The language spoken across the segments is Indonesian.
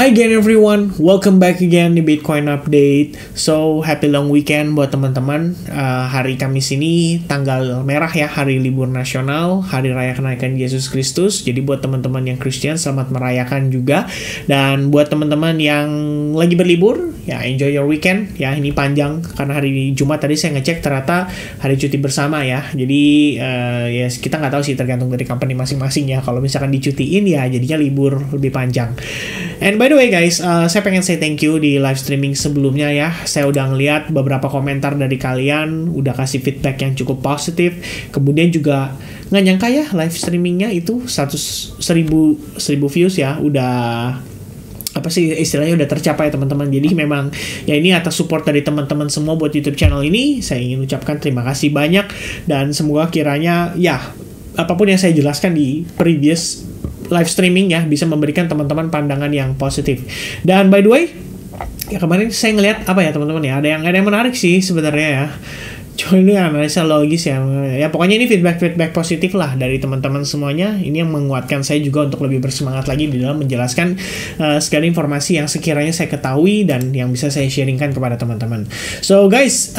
Hi again everyone, welcome back again di Bitcoin Update. So happy long weekend buat teman-teman. Hari Kamis ini tanggal merah ya, hari libur nasional, hari raya kenaikan Yesus Kristus. Jadi buat teman-teman yang Christian selamat merayakan juga. Dan buat teman-teman yang lagi berlibur, ya enjoy your weekend. Ya ini panjang karena hari Jumat tadi saya ngecek ternyata hari cuti bersama ya. Jadi ya kita nggak tahu sih, tergantung dari company masing-masing ya. Kalau misalkan dicutiin ya jadinya libur lebih panjang. And by the way guys, saya pengen say thank you di live streaming sebelumnya ya. Saya udah ngeliat beberapa komentar dari kalian, udah kasih feedback yang cukup positif. Kemudian juga nggak nyangka ya live streamingnya itu 100.000 views ya. Udah apa sih istilahnya, udah tercapai teman-teman. Jadi memang ya ini atas support dari teman-teman semua buat YouTube channel ini. Saya ingin ucapkan terima kasih banyak. Dan semoga kiranya ya apapun yang saya jelaskan di previous live streaming ya bisa memberikan teman-teman pandangan yang positif. Dan by the way, ya kemarin saya ngeliat apa ya teman-teman ya, ada yang menarik sih sebenarnya ya. Cuma ini analisa logis ya. Ya pokoknya ini feedback positif lah dari teman-teman semuanya. Ini yang menguatkan saya juga untuk lebih bersemangat lagi di dalam menjelaskan segala informasi yang sekiranya saya ketahui dan yang bisa saya sharingkan kepada teman-teman. So guys,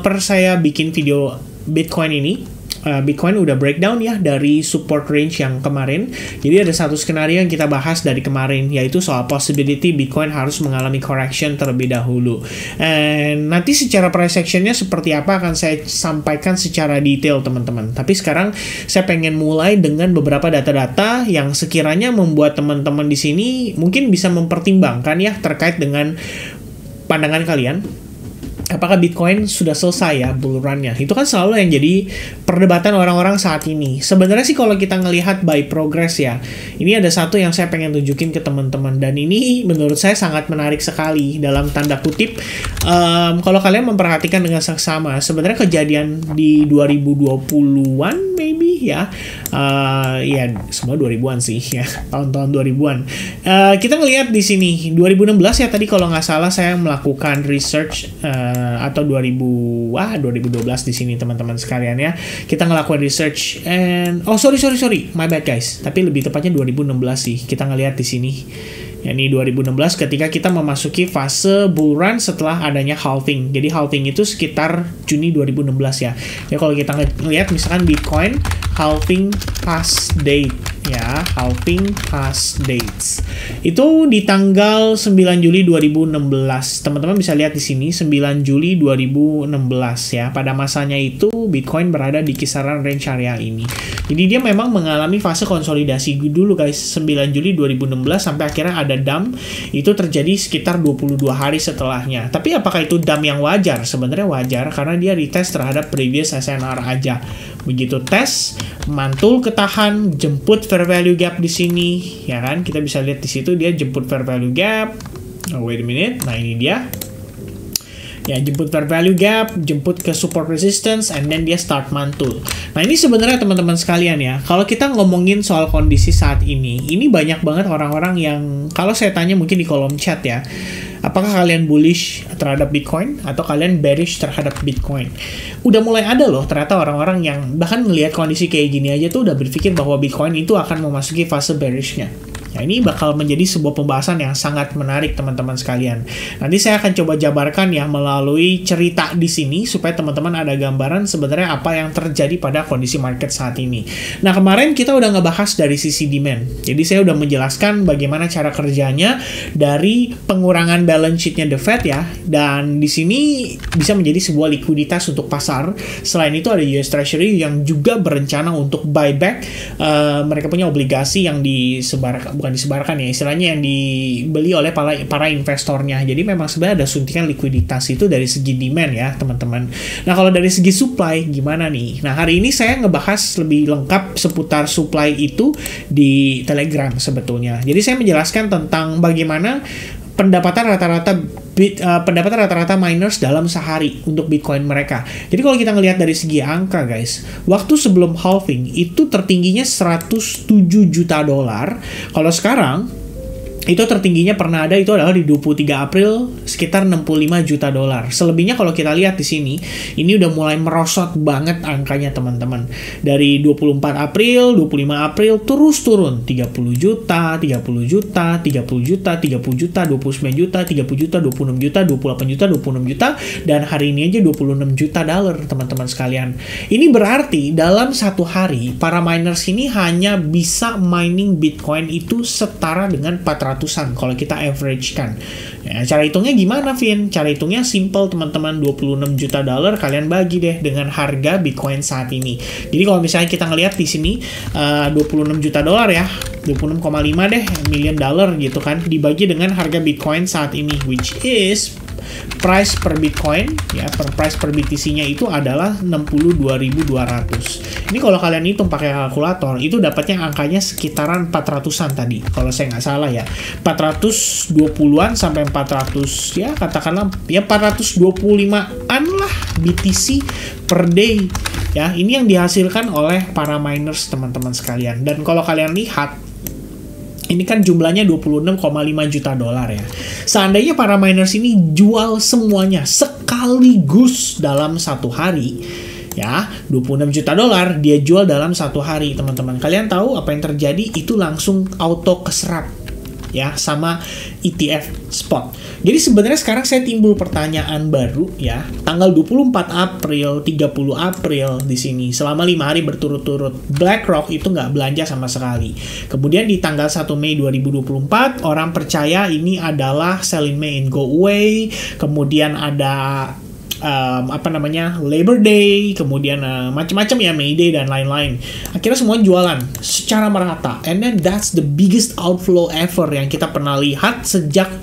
per saya bikin video Bitcoin ini, Bitcoin udah breakdown ya dari support range yang kemarin. Jadi ada satu skenario yang kita bahas dari kemarin, yaitu soal possibility Bitcoin harus mengalami correction terlebih dahulu. And nanti secara price actionnya seperti apa akan saya sampaikan secara detail teman-teman. Tapi sekarang saya pengen mulai dengan beberapa data-data yang sekiranya membuat teman-teman di sini mungkin bisa mempertimbangkan ya terkait dengan pandangan kalian. Apakah Bitcoin sudah selesai ya bull run-nya? Itu kan selalu yang jadi perdebatan orang-orang saat ini. Sebenarnya sih kalau kita ngelihat by progress ya, ini ada satu yang saya pengen tunjukin ke teman-teman. Dan ini menurut saya sangat menarik sekali dalam tanda kutip. Kalau kalian memperhatikan dengan seksama, sebenarnya kejadian di 2020-an maybe ya. Ya semua 2000-an sih ya, tahun-tahun 2000-an. Kita ngelihat di sini 2016 ya tadi kalau nggak salah saya melakukan research atau 2012 di sini teman-teman sekalian ya. Kita ngelakuin research and sorry my bad guys. Tapi lebih tepatnya 2016 sih. Kita ngelihat di sini. Ya, ini 2016 ketika kita memasuki fase bull run setelah adanya halving. Jadi halving itu sekitar Juni 2016 ya. Ya kalau kita ngelihat misalkan Bitcoin halving past date ya, halving past dates. Itu di tanggal 9 Juli 2016. Teman-teman bisa lihat di sini 9 Juli 2016 ya. Pada masanya itu Bitcoin berada di kisaran range area ini. Jadi dia memang mengalami fase konsolidasi dulu guys, 9 Juli 2016 sampai akhirnya ada dump. Itu terjadi sekitar 22 hari setelahnya. Tapi apakah itu dump yang wajar? Sebenarnya wajar karena dia retest terhadap previous SNR aja. Begitu tes, mantul ketahan, jemput fair value gap di sini, ya kan? Kita bisa lihat di situ dia jemput fair value gap. Oh, wait a minute. Nah, ini dia. Ya, jemput fair value gap, jemput ke support resistance, and then dia start mantul. Nah, ini sebenarnya teman-teman sekalian ya, kalau kita ngomongin soal kondisi saat ini banyak banget orang-orang yang, kalau saya tanya mungkin di kolom chat ya, apakah kalian bullish terhadap Bitcoin atau kalian bearish terhadap Bitcoin? Udah mulai ada loh ternyata orang-orang yang bahkan ngelihat kondisi kayak gini aja tuh udah berpikir bahwa Bitcoin itu akan memasuki fase bearishnya. Nah, ini bakal menjadi sebuah pembahasan yang sangat menarik teman-teman sekalian. Nanti saya akan coba jabarkan ya melalui cerita di sini supaya teman-teman ada gambaran sebenarnya apa yang terjadi pada kondisi market saat ini. Nah, kemarin kita udah ngebahas dari sisi demand. Jadi saya udah menjelaskan bagaimana cara kerjanya dari pengurangan balance sheet-nya The Fed ya. Dan di sini bisa menjadi sebuah likuiditas untuk pasar. Selain itu ada US Treasury yang juga berencana untuk buyback. Mereka punya obligasi yang bukan disebarkan ya, istilahnya yang dibeli oleh para investornya. Jadi memang sebenarnya ada suntikan likuiditas itu dari segi demand ya teman-teman. Nah kalau dari segi supply gimana nih? Nah hari ini saya ngebahas lebih lengkap seputar supply itu di Telegram sebetulnya. Jadi saya menjelaskan tentang bagaimana pendapatan rata-rata miners dalam sehari untuk Bitcoin mereka. Jadi kalau kita ngelihat dari segi angka guys, waktu sebelum halving itu tertingginya $107 juta. Kalau sekarang Itu tertingginya pernah ada itu adalah di 23 April sekitar 65 juta dolar. Selebihnya kalau kita lihat di sini, ini udah mulai merosot banget angkanya teman-teman. Dari 24 April, 25 April terus turun 30 juta, 30 juta, 30 juta, 30 juta, 29 juta, 30 juta, 26 juta, 28 juta, 26 juta, dan hari ini aja 26 juta dolar teman-teman sekalian. Ini berarti dalam satu hari para miners ini hanya bisa mining Bitcoin itu setara dengan 400-an kalau kita average kan. Ya, cara hitungnya gimana, Vin? Cara hitungnya simple teman-teman, 26 juta dolar kalian bagi deh dengan harga Bitcoin saat ini. Jadi kalau misalnya kita ngelihat di sini 26 juta dolar ya, 26,5 deh million dollar gitu kan, dibagi dengan harga Bitcoin saat ini, which is price per Bitcoin ya, price per BTC-nya itu adalah 62.200. Ini kalau kalian hitung pakai kalkulator itu dapatnya angkanya sekitaran 400-an tadi kalau saya nggak salah ya. 420-an sampai 400 ya, katakanlah ya 425-an lah BTC per day. Ya, ini yang dihasilkan oleh para miners teman-teman sekalian. Dan kalau kalian lihat ini kan jumlahnya 26,5 juta dolar ya. Seandainya para miners ini jual semuanya sekaligus dalam satu hari, ya 26 juta dolar dia jual dalam satu hari teman-teman. Kalian tahu apa yang terjadi? Itu langsung auto keserap ya sama ETF spot. Jadi sebenarnya sekarang saya timbul pertanyaan baru ya. Tanggal 24 April, 30 April di sini selama 5 hari berturut-turut BlackRock itu nggak belanja sama sekali. Kemudian di tanggal 1 Mei 2024 orang percaya ini adalah sell in May and go away. Kemudian ada Labor Day, kemudian macam-macam ya, May Day dan lain-lain. Akhirnya semua jualan secara merata, and then that's the biggest outflow ever yang kita pernah lihat sejak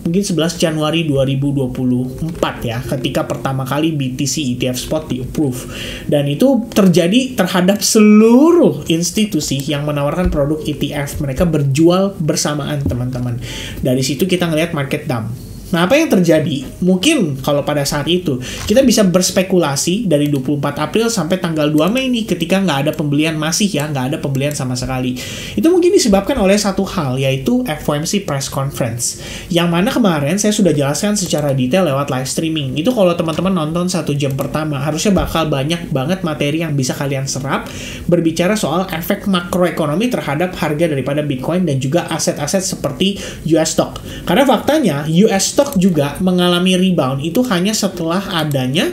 mungkin 11 Januari 2024 ya, ketika pertama kali BTC ETF spot di-approve. Dan itu terjadi terhadap seluruh institusi yang menawarkan produk ETF. Mereka berjual bersamaan teman-teman. Dari situ kita ngelihat market dump. Nah, apa yang terjadi? Mungkin kalau pada saat itu kita bisa berspekulasi dari 24 April sampai tanggal 2 Mei nih, ketika nggak ada pembelian masih ya, nggak ada pembelian sama sekali. Itu mungkin disebabkan oleh satu hal, yaitu FOMC press conference. Yang mana kemarin saya sudah jelaskan secara detail lewat live streaming. Itu kalau teman-teman nonton 1 jam pertama, harusnya bakal banyak banget materi yang bisa kalian serap berbicara soal efek makroekonomi terhadap harga daripada Bitcoin dan juga aset-aset seperti US stock. Karena faktanya US stock juga mengalami rebound itu hanya setelah adanya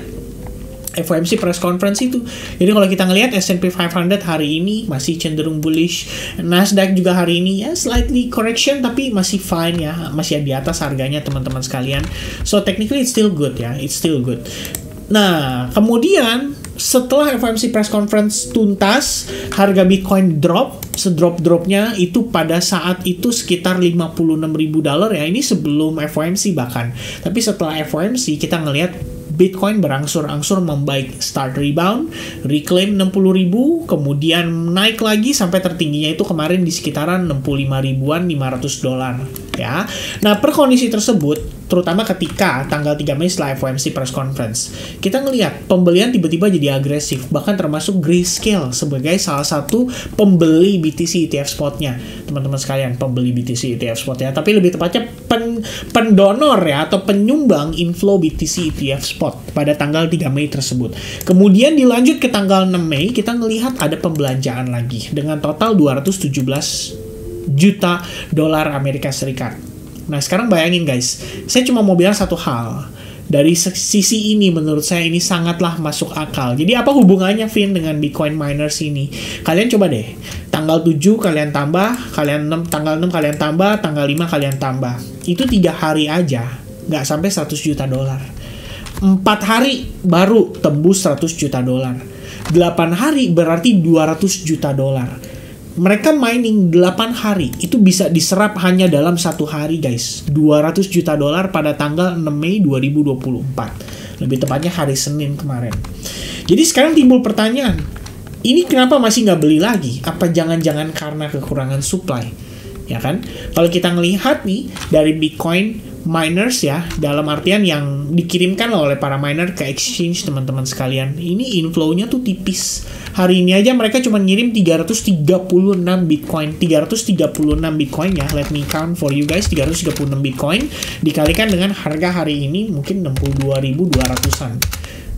FOMC press conference itu. Jadi kalau kita ngelihat S&P 500 hari ini masih cenderung bullish, Nasdaq juga hari ini ya slightly correction tapi masih fine ya, masih di atas harganya teman-teman sekalian. So technically it's still good ya, it's still good. Nah, kemudian setelah FOMC press conference tuntas, harga Bitcoin drop, sedrop-dropnya itu pada saat itu sekitar 56.000 dolar ya. Ini sebelum FOMC bahkan. Tapi setelah FOMC kita ngelihat Bitcoin berangsur-angsur membaik, start rebound, reclaim 60.000, kemudian naik lagi sampai tertingginya itu kemarin di sekitaran 65.500 dolar ya. Nah, per kondisi tersebut terutama ketika tanggal 3 Mei setelah FOMC press conference, kita ngelihat pembelian tiba-tiba jadi agresif, bahkan termasuk Grayscale sebagai salah satu pembeli BTC ETF spotnya, teman-teman sekalian, pembeli BTC ETF spotnya, tapi lebih tepatnya pendonor ya, atau penyumbang inflow BTC ETF spot pada tanggal 3 Mei tersebut. Kemudian dilanjut ke tanggal 6 Mei, kita ngelihat ada pembelanjaan lagi dengan total 217 juta dolar Amerika Serikat. Nah, sekarang bayangin guys, saya cuma mau bilang satu hal. Dari sisi ini menurut saya ini sangatlah masuk akal. Jadi apa hubungannya Vin dengan Bitcoin miners ini? Kalian coba deh, tanggal 7 kalian tambah, tanggal 6 kalian tambah, tanggal 5 kalian tambah. Itu 3 hari aja, nggak sampai 100 juta dolar. 4 hari baru tembus 100 juta dolar. 8 hari berarti 200 juta dolar. Mereka mining 8 hari, itu bisa diserap hanya dalam 1 hari guys. 200 juta dolar pada tanggal 6 Mei 2024. Lebih tepatnya hari Senin kemarin. Jadi sekarang timbul pertanyaan, ini kenapa masih nggak beli lagi? Apa jangan-jangan karena kekurangan supply? Ya kan? Kalau kita ngelihat nih, dari Bitcoin miners ya, dalam artian yang dikirimkan oleh para miner ke exchange teman-teman sekalian. Ini inflow-nya tuh tipis. Hari ini aja mereka cuma ngirim 336 Bitcoin. 336 Bitcoin ya, let me count for you guys. 336 Bitcoin dikalikan dengan harga hari ini mungkin 62.200-an.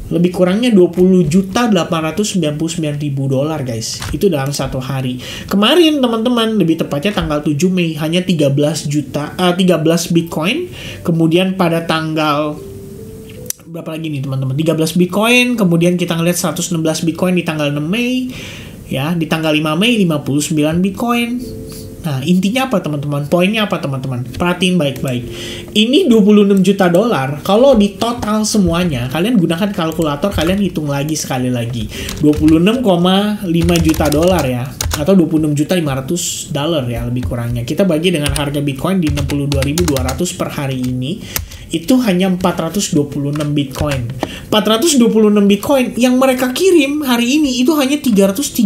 Lebih kurangnya $20.899.000 guys. Itu dalam satu hari. Kemarin teman-teman, lebih tepatnya tanggal 7 Mei hanya 13 Bitcoin. Kemudian pada tanggal berapa lagi nih teman-teman? 13 Bitcoin, kemudian kita ngeliat 116 Bitcoin di tanggal 6 Mei. Ya, di tanggal 5 Mei 59 Bitcoin. Nah, intinya apa teman-teman? Poinnya apa teman-teman? Perhatiin baik-baik. Ini $26 juta. Kalau di total semuanya, kalian gunakan kalkulator, kalian hitung lagi sekali lagi. $26,5 juta ya. Atau $26.500 ya lebih kurangnya. Kita bagi dengan harga Bitcoin di 62.200 per hari ini. Itu hanya 426 Bitcoin. 426 Bitcoin yang mereka kirim hari ini itu hanya 336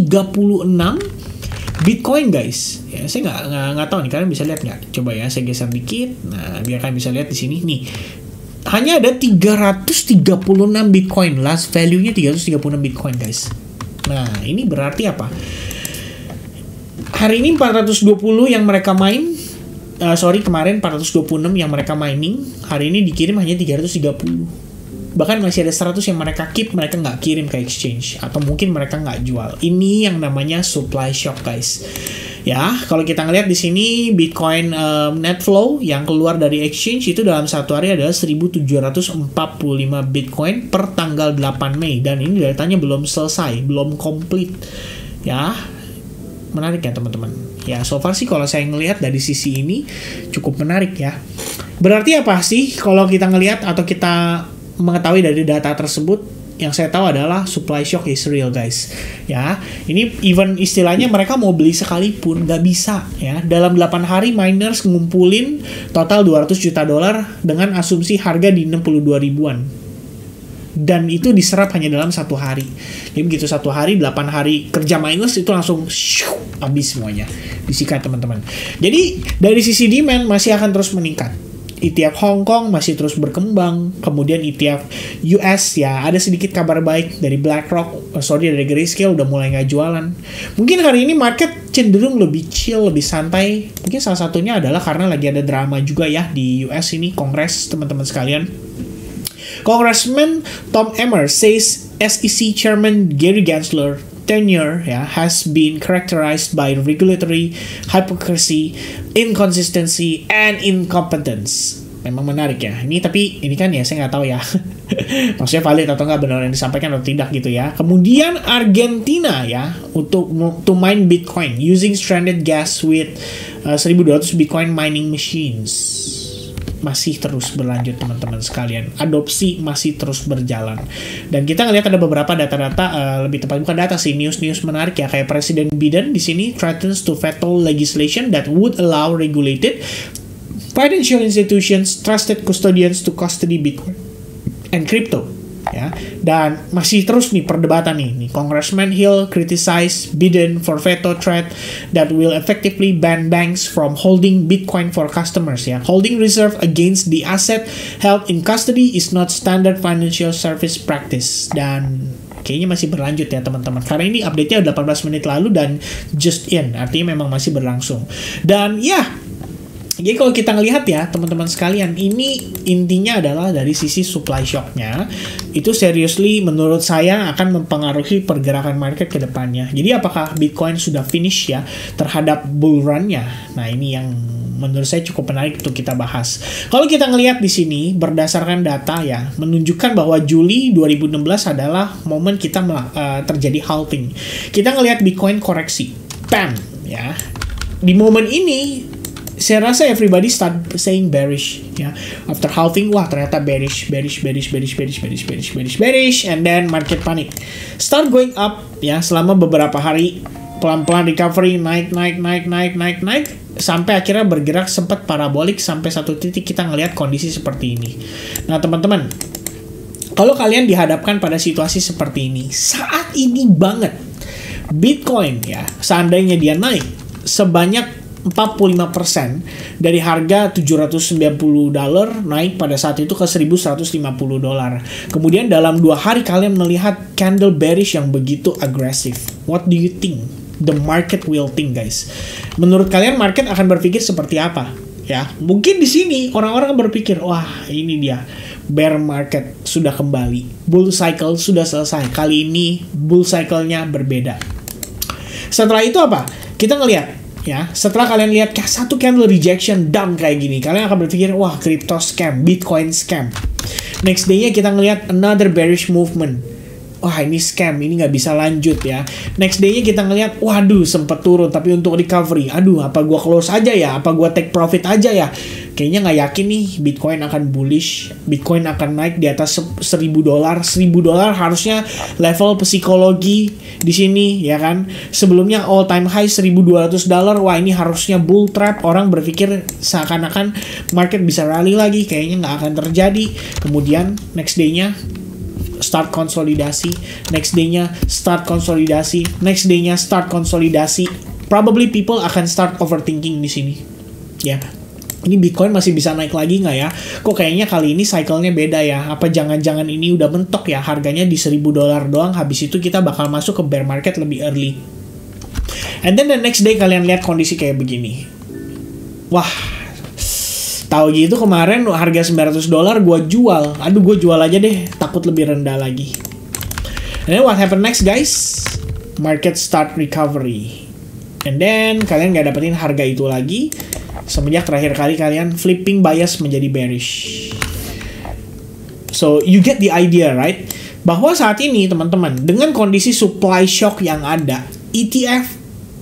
Bitcoin guys. Ya, saya nggak tahu nih, kalian bisa lihat nggak? Coba ya, saya geser dikit. Nah, biar kalian bisa lihat di sini nih. Hanya ada 336 Bitcoin. Last value-nya 336 Bitcoin guys. Nah, ini berarti apa? Hari ini 420 yang mereka kemarin 426 yang mereka mining. Hari ini dikirim hanya 330. Bahkan masih ada 100 yang mereka keep, mereka nggak kirim ke exchange. Atau mungkin mereka nggak jual. Ini yang namanya supply shock guys. Ya, kalau kita ngelihat di sini Bitcoin net flow yang keluar dari exchange itu dalam satu hari adalah 1.745 Bitcoin per tanggal 8 Mei. Dan ini datanya belum selesai, belum komplit. Ya, menarik ya teman-teman. Ya, so far sih kalau saya ngelihat dari sisi ini cukup menarik ya. Berarti apa sih kalau kita ngelihat atau kita mengetahui dari data tersebut? Yang saya tahu adalah supply shock is real guys. Ya, ini even istilahnya mereka mau beli sekalipun nggak bisa ya. Dalam 8 hari miners ngumpulin total $200 juta dengan asumsi harga di 62 ribuan. Dan itu diserap hanya dalam satu hari. Jadi begitu satu hari, 8 hari kerja miners itu langsung habis semuanya. Disikat teman-teman. Jadi dari sisi demand masih akan terus meningkat. ETF Hong Kong masih terus berkembang. Kemudian ETF US ya, ada sedikit kabar baik dari BlackRock, dari Grayscale udah mulai nggak jualan. Mungkin hari ini market cenderung lebih chill, lebih santai. Mungkin salah satunya adalah karena lagi ada drama juga ya di US ini, Kongres teman-teman sekalian. Congressman Tom Emmer says SEC Chairman Gary Gensler tenure has been characterized by regulatory hypocrisy, inconsistency, and incompetence. Memang menarik ya. Tapi ini kan ya saya nggak tahu ya. Maksudnya valid atau nggak, benar yang disampaikan atau tidak gitu ya. Kemudian Argentina ya untuk to mine Bitcoin using stranded gas with 1.200 Bitcoin mining machines. Masih terus berlanjut teman-teman sekalian. Adopsi masih terus berjalan. Dan kita ngelihat ada beberapa data-data, lebih tepat bukan data sih, news menarik ya, kayak Presiden Biden di sini threatens to veto legislation that would allow regulated financial institutions, trusted custodians to custody Bitcoin and crypto. Ya, dan masih terus nih perdebatan nih. Congressman Hill criticize Biden for veto threat that will effectively ban banks from holding Bitcoin for customers ya. Holding reserve against the asset held in custody is not standard financial service practice. Dan kayaknya masih berlanjut ya teman-teman. Karena ini update-nya 18 menit lalu dan just in, artinya memang masih berlangsung. Dan ya, jadi kalau kita ngelihat ya teman-teman sekalian, ini intinya adalah dari sisi supply shock-nya itu seriously menurut saya akan mempengaruhi pergerakan market ke depannya. Jadi apakah Bitcoin sudah finish ya terhadap bull run-nya? Nah, ini yang menurut saya cukup menarik untuk kita bahas. Kalau kita ngelihat di sini berdasarkan data ya menunjukkan bahwa Juli 2016 adalah momen kita terjadi halving. Kita ngelihat Bitcoin koreksi. Bam ya. Di momen ini saya rasa everybody start saying bearish ya. After halving, wah ternyata bearish, and then market panic. Start going up ya selama beberapa hari, pelan-pelan recovery, naik sampai akhirnya bergerak sempat parabolik sampai satu titik kita ngelihat kondisi seperti ini. Nah, teman-teman, kalau kalian dihadapkan pada situasi seperti ini, saat ini banget Bitcoin ya, seandainya dia naik sebanyak 45% dari harga $790 naik pada saat itu ke $1.150. Kemudian dalam 2 hari kalian melihat candle bearish yang begitu agresif. What do you think the market will think, guys? Menurut kalian market akan berpikir seperti apa? Ya, mungkin di sini orang-orang berpikir, wah ini dia bear market sudah kembali, bull cycle sudah selesai. Kali ini bull cycle-nya berbeda. Setelah itu apa? Kita ngelihat ya, setelah kalian lihat satu candle rejection down kayak gini, kalian akan berpikir, wah crypto scam, Bitcoin scam. Next day-nya kita ngelihat another bearish movement. Wah ini scam, ini nggak bisa lanjut ya. Next day-nya kita ngelihat, waduh sempat turun tapi untuk recovery, aduh apa gua close aja ya, apa gua take profit aja ya. Kayaknya nggak yakin nih Bitcoin akan bullish, Bitcoin akan naik di atas $1.000. $1.000 harusnya level psikologi di sini ya kan. Sebelumnya all time high $1.200, wah ini harusnya bull trap. Orang berpikir seakan-akan market bisa rally lagi, kayaknya nggak akan terjadi. Kemudian next day-nya start konsolidasi, next day-nya start konsolidasi, next day-nya start konsolidasi. Probably people akan start overthinking di sini. Ya. Ini Bitcoin masih bisa naik lagi nggak ya? Kok kayaknya kali ini cycle-nya beda ya? Apa jangan-jangan ini udah mentok ya? Harganya di $1.000 doang, habis itu kita bakal masuk ke bear market lebih early. And then the next day kalian lihat kondisi kayak begini. Wah, tahu gitu kemarin harga $900 gue jual. Aduh gue jual aja deh, takut lebih rendah lagi. And then what happened next guys? Market start recovery. And then kalian gak dapetin harga itu lagi semenjak terakhir kali kalian flipping bias menjadi bearish. So you get the idea right? Bahwa saat ini teman-teman, dengan kondisi supply shock yang ada, ETF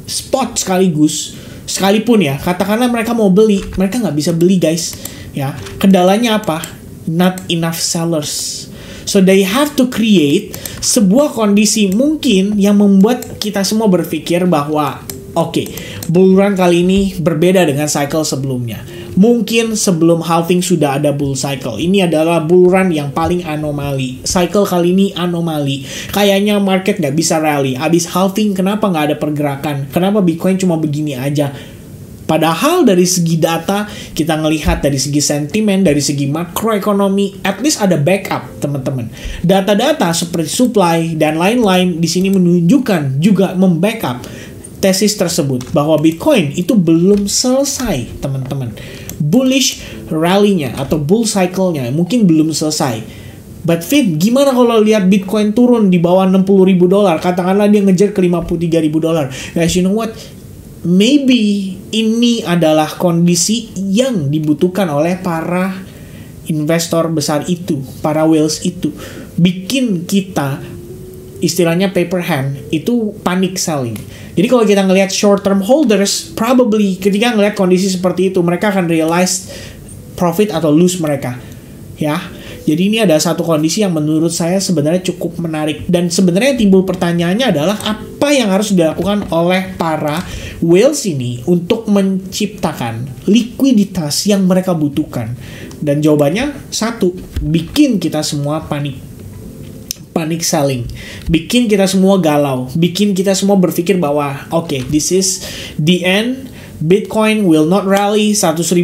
spot sekalipun ya, katakanlah mereka mau beli, mereka nggak bisa beli guys. Ya, kendalanya apa? Not enough sellers. So they have to create sebuah kondisi mungkin yang membuat kita semua berpikir bahwa oke, bull run kali ini berbeda dengan cycle sebelumnya. Mungkin sebelum halving sudah ada bull cycle. Ini adalah bull run yang paling anomali. Cycle kali ini anomali. Kayaknya market nggak bisa rally. Abis halving kenapa nggak ada pergerakan? Kenapa Bitcoin cuma begini aja? Padahal dari segi data, kita ngelihat dari segi sentimen, dari segi makroekonomi, at least ada backup, teman-teman. Data-data seperti supply dan lain-lain di sini menunjukkan juga membackup tesis tersebut bahwa Bitcoin itu belum selesai, teman-teman. Bullish rally-nya atau bull cycle-nya mungkin belum selesai. But Fit, gimana kalau lihat Bitcoin turun di bawah $60.000? Katakanlah dia ngejar ke $53.000. Guys, you know what? Maybe ini adalah kondisi yang dibutuhkan oleh para investor besar itu, para whales itu. Bikin kita, istilahnya paper hand, itu panic selling. Jadi kalau kita ngelihat short term holders, probably ketika ngelihat kondisi seperti itu, mereka akan realize profit atau lose mereka. Ya, jadi ini ada satu kondisi yang menurut saya sebenarnya cukup menarik. Dan sebenarnya timbul pertanyaannya adalah apa yang harus dilakukan oleh para whales ini untuk menciptakan likuiditas yang mereka butuhkan. Dan jawabannya satu, bikin kita semua panic selling, bikin kita semua galau, bikin kita semua berpikir bahwa oke, this is the end, Bitcoin will not rally, $100.000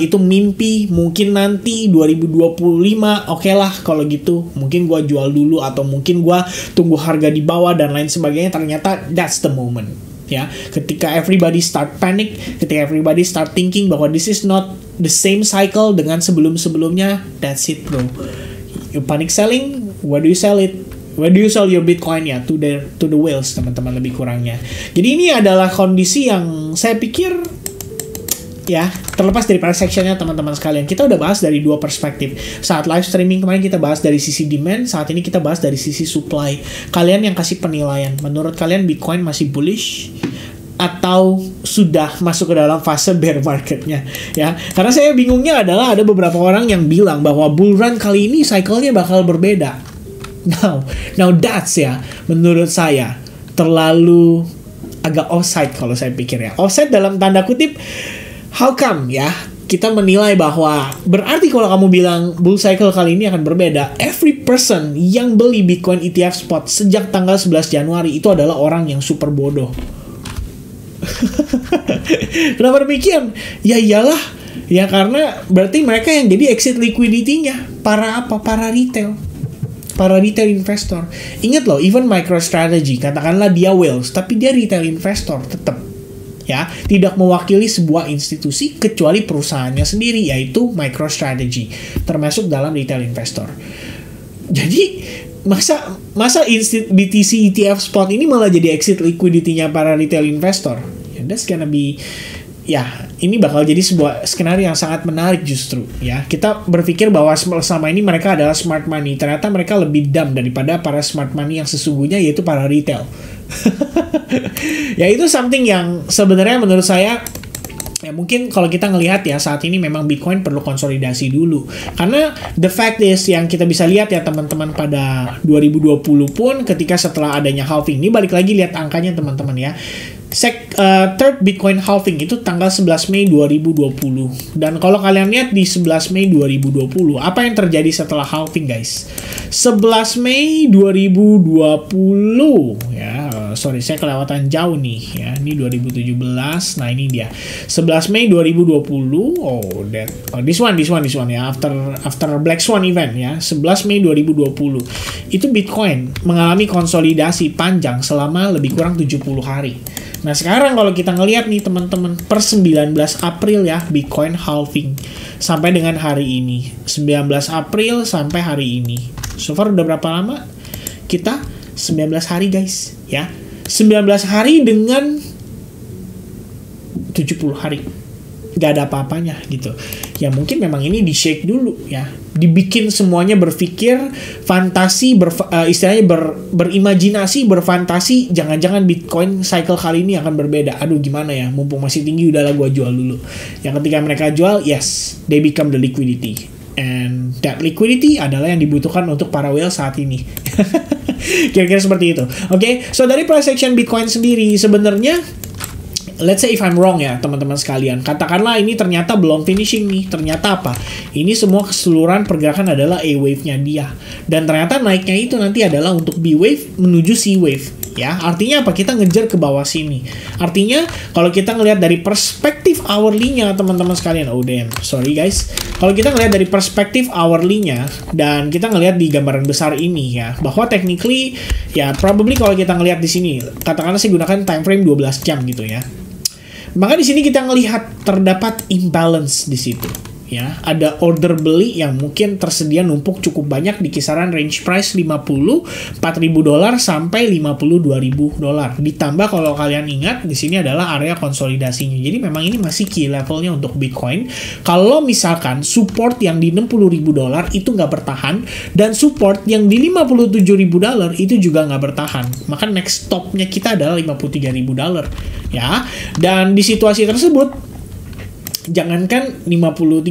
itu mimpi, mungkin nanti 2025, oke lah kalau gitu, mungkin gua jual dulu atau mungkin gua tunggu harga di bawah dan lain sebagainya. Ternyata that's the moment. Ya, ketika everybody start panic, ketika everybody start thinking bahwa this is not the same cycle dengan sebelum-sebelumnya, that's it bro. You panic selling, where do you sell it? Where do you sell your Bitcoin ya? To the whales, teman-teman, lebih kurangnya. Jadi ini adalah kondisi yang saya pikir ya, terlepas dari para sectionnya teman-teman sekalian, kita udah bahas dari dua perspektif. Saat live streaming kemarin kita bahas dari sisi demand, saat ini kita bahas dari sisi supply. Kalian yang kasih penilaian, menurut kalian Bitcoin masih bullish atau sudah masuk ke dalam fase bear marketnya ya? Karena saya bingungnya adalah ada beberapa orang yang bilang bahwa bull run kali ini cycle-nya bakal berbeda. Now that's ya, menurut saya terlalu agak offside kalau saya pikir ya. Offside dalam tanda kutip, how come ya kita menilai bahwa berarti kalau kamu bilang bull cycle kali ini akan berbeda, every person yang beli Bitcoin ETF spot sejak tanggal 11 Januari itu adalah orang yang super bodoh. Kenapa demikian? Ya iyalah. Ya karena berarti mereka yang jadi exit liquidity-nya. Para apa? Para retail. Para retail investor. Ingat loh, even MicroStrategy, katakanlah dia whales, tapi dia retail investor tetap. Ya, tidak mewakili sebuah institusi kecuali perusahaannya sendiri, yaitu MicroStrategy, termasuk dalam retail investor. Jadi masa BTC ETF spot ini malah jadi exit liquidity-nya para retail investor? Ya, that's gonna be, ya ini bakal jadi sebuah skenario yang sangat menarik justru. Ya, kita berpikir bahwa selama ini mereka adalah smart money, ternyata mereka lebih dumb daripada para smart money yang sesungguhnya, yaitu para retail. Ya itu something yang sebenarnya menurut saya, ya mungkin kalau kita ngelihat ya saat ini memang Bitcoin perlu konsolidasi dulu. Karena the fact is yang kita bisa lihat ya teman-teman pada 2020 pun ketika setelah adanya halving, ini balik lagi lihat angkanya teman-teman ya. Third Bitcoin halving itu tanggal 11 Mei 2020. Dan kalau kalian lihat di 11 Mei 2020, apa yang terjadi setelah halving guys? 11 Mei 2020 ya, sorry saya kelewatan jauh nih ya. Ini 2017. Nah, ini dia. 11 Mei 2020. This one ya, after Black Swan event ya. 11 Mei 2020. Itu Bitcoin mengalami konsolidasi panjang selama lebih kurang 70 hari. Nah sekarang kalau kita ngelihat nih teman-teman, per 19 April ya Bitcoin halving sampai dengan hari ini. 19 April sampai hari ini. So far udah berapa lama? Kita 19 hari guys ya. 19 hari dengan 70 hari. Gak ada apa-apanya gitu. Ya mungkin memang ini di shake dulu ya. Dibikin semuanya berpikir, fantasi, istilahnya berimajinasi, berfantasi, jangan-jangan Bitcoin cycle kali ini akan berbeda. Aduh gimana ya, mumpung masih tinggi udahlah gua jual dulu. Yang ketika mereka jual, yes, they become the liquidity. And that liquidity adalah yang dibutuhkan untuk para whale saat ini. Kira-kira seperti itu. Oke, so dari price action Bitcoin sendiri sebenarnya, let's say if I'm wrong ya teman-teman sekalian, katakanlah ini ternyata belum finishing nih, ternyata apa? Ini semua keseluruhan pergerakan adalah A wave-nya dia, dan ternyata naiknya itu nanti adalah untuk B wave menuju C wave ya. Artinya apa? Kita ngejar ke bawah sini. Artinya kalau kita ngelihat dari perspektif hourly-nya teman-teman sekalian, oh damn, sorry guys. Kalau kita ngelihat dari perspektif hourly-nya dan kita ngelihat di gambaran besar ini ya, bahwa technically ya probably kalau kita ngelihat di sini, katakanlah saya gunakan time frame 12 jam gitu ya. Maka di sini kita ngelihat terdapat imbalance di situ. Ya, ada order beli yang mungkin tersedia numpuk cukup banyak di kisaran range price $54.000 sampai $52.000. Ditambah kalau kalian ingat di sini adalah area konsolidasinya. Jadi memang ini masih key levelnya untuk Bitcoin. Kalau misalkan support yang di $60.000 itu nggak bertahan dan support yang di $57.000 itu juga nggak bertahan, maka next stopnya kita adalah $53.000 ya. Dan di situasi tersebut jangankan $53.000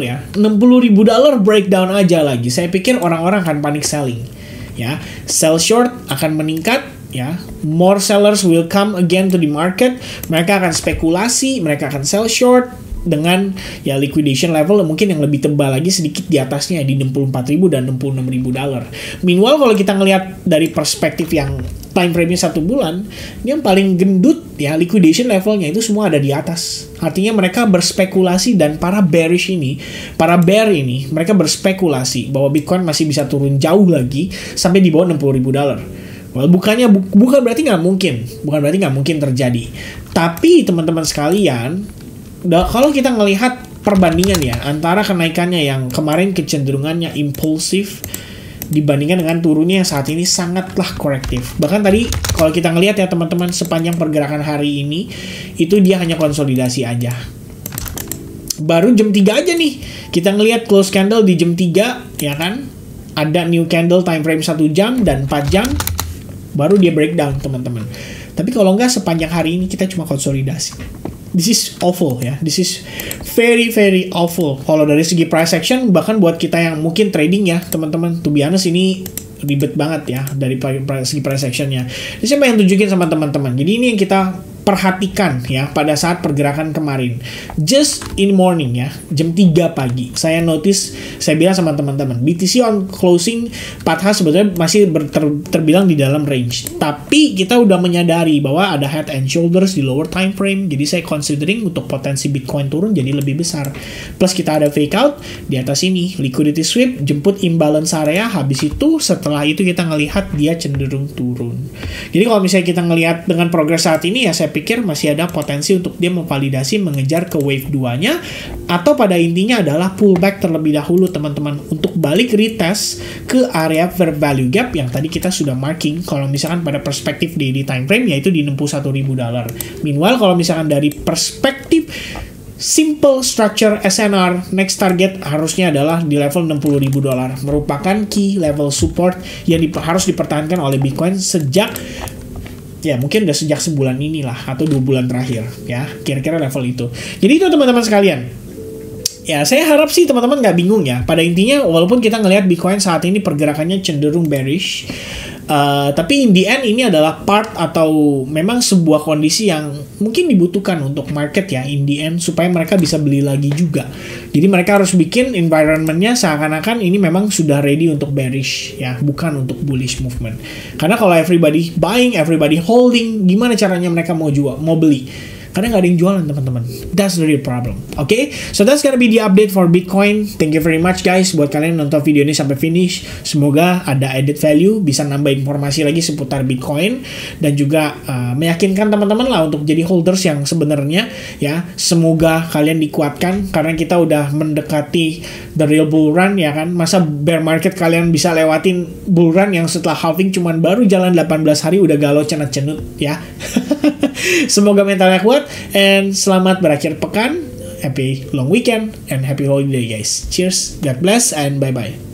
ya, $60.000 breakdown aja lagi. Saya pikir orang-orang akan panic selling. Ya, sell short akan meningkat. Ya, more sellers will come again to the market. Mereka akan spekulasi, mereka akan sell short dengan ya liquidation level mungkin yang lebih tebal lagi sedikit di atasnya di $64.000 dan $66.000. Meanwhile kalau kita ngelihat dari perspektif yang time frame-nya 1 bulan, ini yang paling gendut ya liquidation levelnya itu semua ada di atas. Artinya mereka berspekulasi dan para bear ini, mereka berspekulasi bahwa Bitcoin masih bisa turun jauh lagi sampai di bawah $60.000. Well, bukan berarti nggak mungkin terjadi. Tapi teman-teman sekalian, kalau kita ngelihat perbandingan ya antara kenaikannya yang kemarin kecenderungannya impulsif dibandingkan dengan turunnya yang saat ini sangatlah korektif. Bahkan tadi kalau kita ngelihat ya teman-teman, sepanjang pergerakan hari ini itu dia hanya konsolidasi aja. Baru jam 3 aja nih kita ngelihat close candle di jam 3 ya kan. Ada new candle time frame 1 jam dan 4 jam baru dia breakdown teman-teman. Tapi kalau nggak sepanjang hari ini kita cuma konsolidasi. This is awful ya. This is very very awful. Kalau dari segi price action, bahkan buat kita yang mungkin trading ya teman-teman, to be honest ini ribet banget ya dari segi price actionnya. Ini siapa yang tunjukin sama teman-teman. Jadi ini yang kita perhatikan ya pada saat pergerakan kemarin. Just in morning ya, jam 3 pagi. Saya notice, saya bilang sama teman-teman, BTC on closing 4H sebetulnya masih terbilang di dalam range. Tapi kita udah menyadari bahwa ada head and shoulders di lower time frame. Jadi saya considering untuk potensi Bitcoin turun jadi lebih besar. Plus kita ada fake out di atas ini, liquidity sweep, jemput imbalance area. Habis itu setelah itu kita ngelihat dia cenderung turun. Jadi kalau misalnya kita ngelihat dengan progres saat ini ya, saya pikir masih ada potensi untuk dia memvalidasi mengejar ke wave 2-nya, atau pada intinya adalah pullback terlebih dahulu teman-teman untuk balik retest ke area fair value gap yang tadi kita sudah marking kalau misalkan pada perspektif daily time frame yaitu di $61.000. Meanwhile kalau misalkan dari perspektif simple structure SNR, next target harusnya adalah di level $60.000, merupakan key level support yang harus dipertahankan oleh Bitcoin sejak ya mungkin udah sejak sebulan inilah atau 2 bulan terakhir ya, kira-kira level itu. Jadi itu teman-teman sekalian. Ya, saya harap sih teman-teman nggak bingung ya. Pada intinya, walaupun kita ngelihat Bitcoin saat ini pergerakannya cenderung bearish, tapi in the end ini adalah part atau memang sebuah kondisi yang mungkin dibutuhkan untuk market ya, in the end, supaya mereka bisa beli lagi juga. Jadi mereka harus bikin environment-nya seakan-akan ini memang sudah ready untuk bearish ya, bukan untuk bullish movement. Karena kalau everybody buying, everybody holding, gimana caranya mereka mau jual, mau beli? Karena nggak ada yang jualan teman-teman. That's the real problem. Okay? So that's gonna be the update for Bitcoin. Thank you very much guys buat kalian nonton video ini sampai finish. Semoga ada added value, bisa nambah informasi lagi seputar Bitcoin, dan juga meyakinkan teman-teman lah untuk jadi holders yang sebenarnya ya. Semoga kalian dikuatkan karena kita udah mendekati the real bull run ya kan. Masa bear market kalian bisa lewatin bull run yang setelah halving cuman baru jalan 18 hari udah galau cenut-cenut ya. Semoga mentalnya kuat, and selamat berakhir pekan. Happy long weekend and happy holiday guys. Cheers, God bless, and bye-bye.